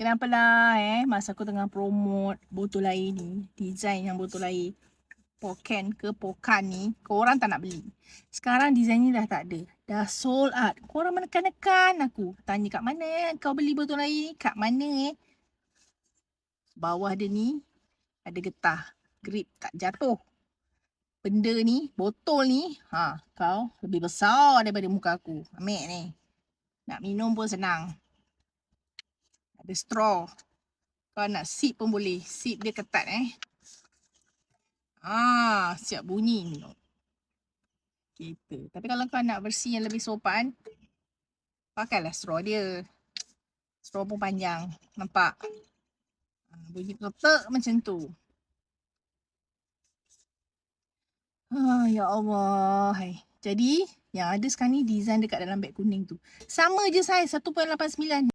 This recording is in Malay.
Kenapalah masa aku tengah promote botol air ni, design yang botol air Pokan ni, korang tak nak beli. Sekarang design ni dah tak ada. Dah sold out. Korang menekan-nekan aku. Tanya kat mana kau beli botol air ni? Kat mana Bawah dia ni ada getah. Grip tak jatuh. Benda ni, botol ni, kau lebih besar daripada muka aku. Ambil ni. Nak minum pun senang. Ada straw. Kau nak sip pun boleh. Sip dia ketat siap bunyi minum. Gitu. Tapi kalau kau nak versi yang lebih sopan, pakailah straw dia. Straw pun panjang. Nampak? Bunyi ketek macam tu. Ya Allah. Jadi, yang ada sekarang ni design dekat dalam beg kuning tu. Sama je saiz 1.89.